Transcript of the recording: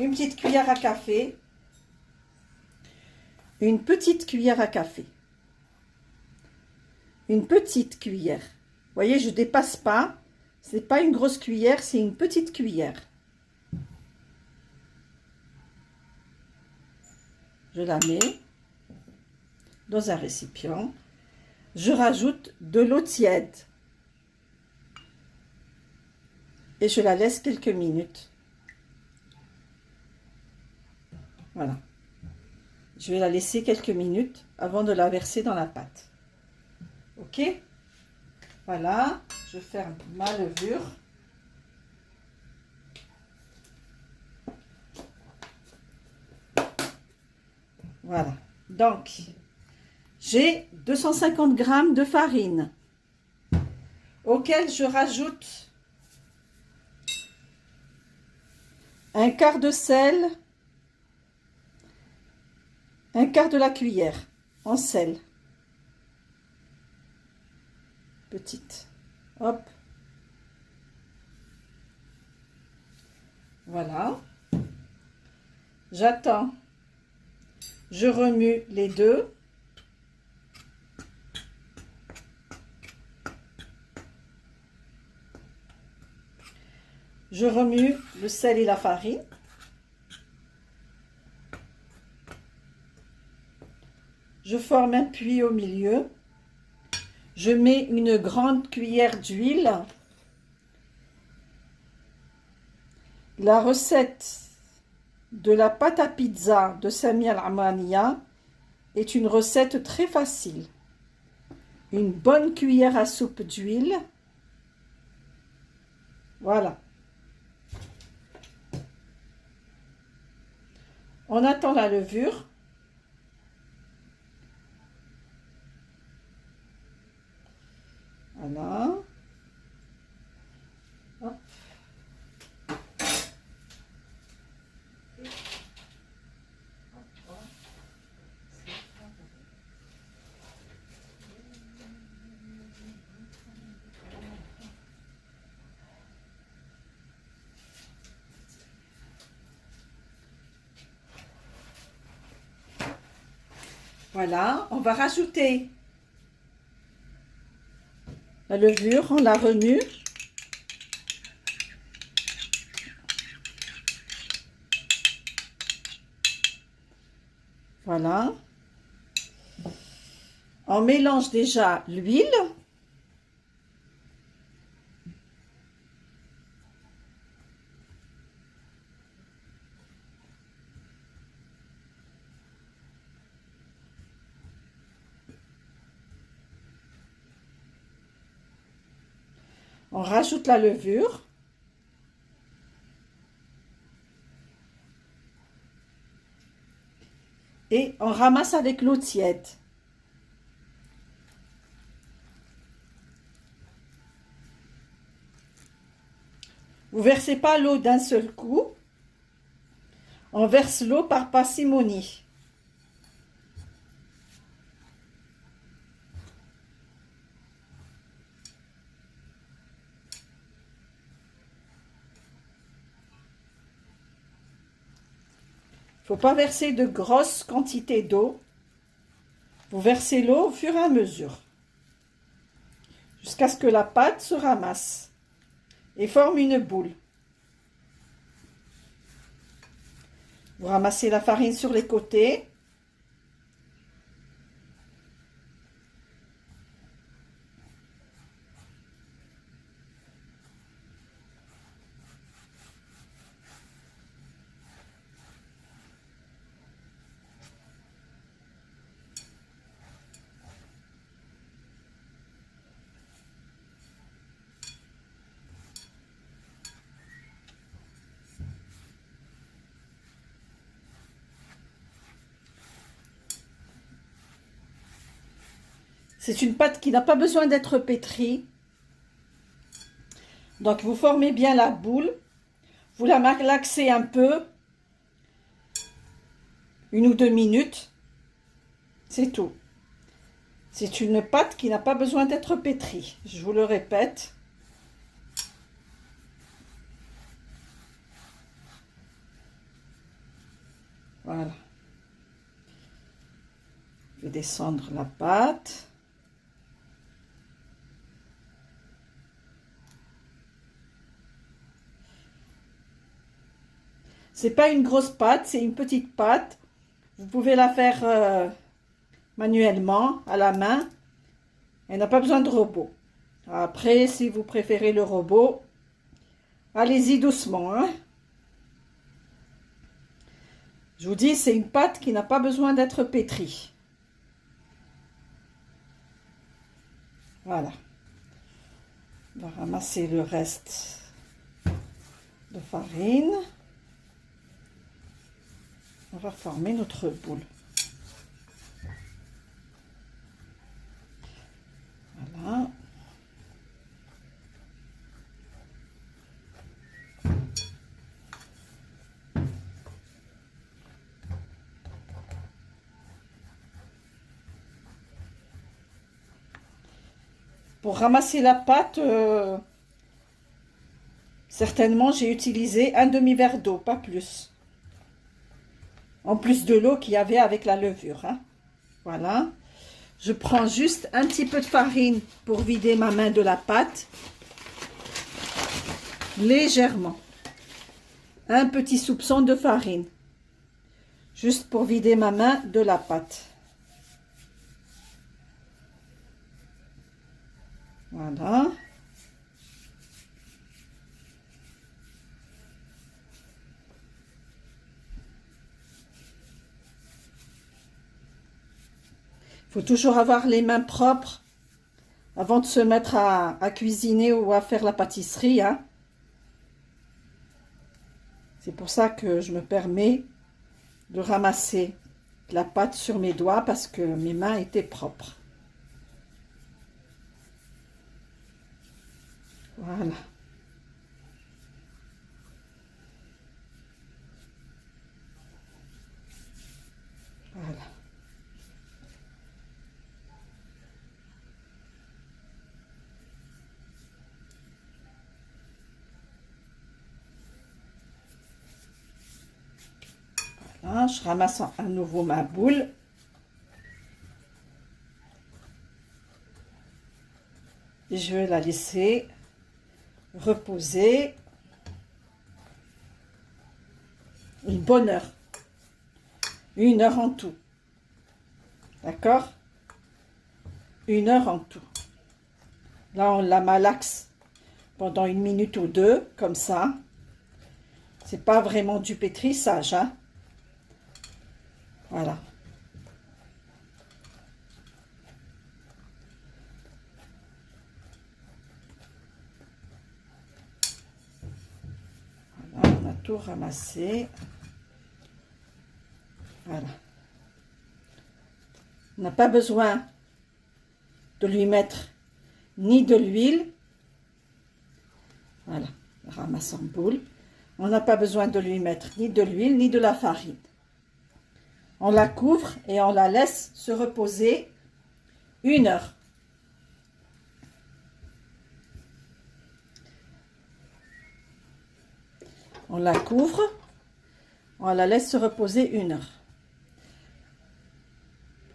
une petite cuillère à café, une petite cuillère à café, une petite cuillère. Vous voyez, je ne dépasse pas, ce n'est pas une grosse cuillère, c'est une petite cuillère. Je la mets dans un récipient. Je rajoute de l'eau tiède et je la laisse quelques minutes. Voilà. Je vais la laisser quelques minutes avant de la verser dans la pâte. Ok? Voilà, je ferme ma levure. Voilà. Donc, j'ai 250 g de farine auquel je rajoute un quart de sel, un quart de la cuillère en sel. Petite. Hop. Voilà. J'attends. Je remue les deux. Je remue le sel et la farine. Je forme un puits au milieu. Je mets une grande cuillère d'huile. La recette de la pâte à pizza de Samia Al-Amania est une recette très facile. Une bonne cuillère à soupe d'huile. Voilà. On attend la levure. Voilà. Hop. Voilà, on va rajouter la levure, on la remue. Voilà. On mélange déjà l'huile. On rajoute la levure. Et on ramasse avec l'eau tiède. Vous versez pas l'eau d'un seul coup. On verse l'eau par parcimonie. Il ne faut pas verser de grosses quantités d'eau. Vous versez l'eau au fur et à mesure, jusqu'à ce que la pâte se ramasse et forme une boule. Vous ramassez la farine sur les côtés. C'est une pâte qui n'a pas besoin d'être pétrie. Donc vous formez bien la boule. Vous la malaxez un peu. 1 ou 2 minutes. C'est tout. C'est une pâte qui n'a pas besoin d'être pétrie. Je vous le répète. Voilà. Je vais descendre la pâte. C'est pas une grosse pâte, c'est une petite pâte. Vous pouvez la faire manuellement, à la main. Elle n'a pas besoin de robot. Après, si vous préférez le robot, allez-y doucement, hein. Je vous dis, c'est une pâte qui n'a pas besoin d'être pétrie. Voilà. On va ramasser le reste de farine. On va former notre boule. Voilà. Pour ramasser la pâte, certainement j'ai utilisé un demi-verre d'eau, pas plus. En plus de l'eau qu'il y avait avec la levure, hein. Voilà. Je prends juste un petit peu de farine pour vider ma main de la pâte. Légèrement. Un petit soupçon de farine. Juste pour vider ma main de la pâte. Voilà. Il faut toujours avoir les mains propres avant de se mettre à cuisiner ou à faire la pâtisserie, hein. C'est pour ça que je me permets de ramasser la pâte sur mes doigts parce que mes mains étaient propres. Voilà. Voilà. Voilà, je ramasse à nouveau ma boule. Et je vais la laisser reposer une bonne heure. 1 heure en tout. D'accord? 1 heure en tout. Là, on la malaxe pendant 1 minute ou 2, comme ça. C'est pas vraiment du pétrissage, hein? Voilà. Voilà, on a tout ramassé. Voilà. On n'a pas besoin de lui mettre ni de l'huile. Voilà, on ramasse en boule. On n'a pas besoin de lui mettre ni de l'huile ni de la farine. On la couvre et on la laisse se reposer 1 heure. On la couvre, on la laisse se reposer 1 heure.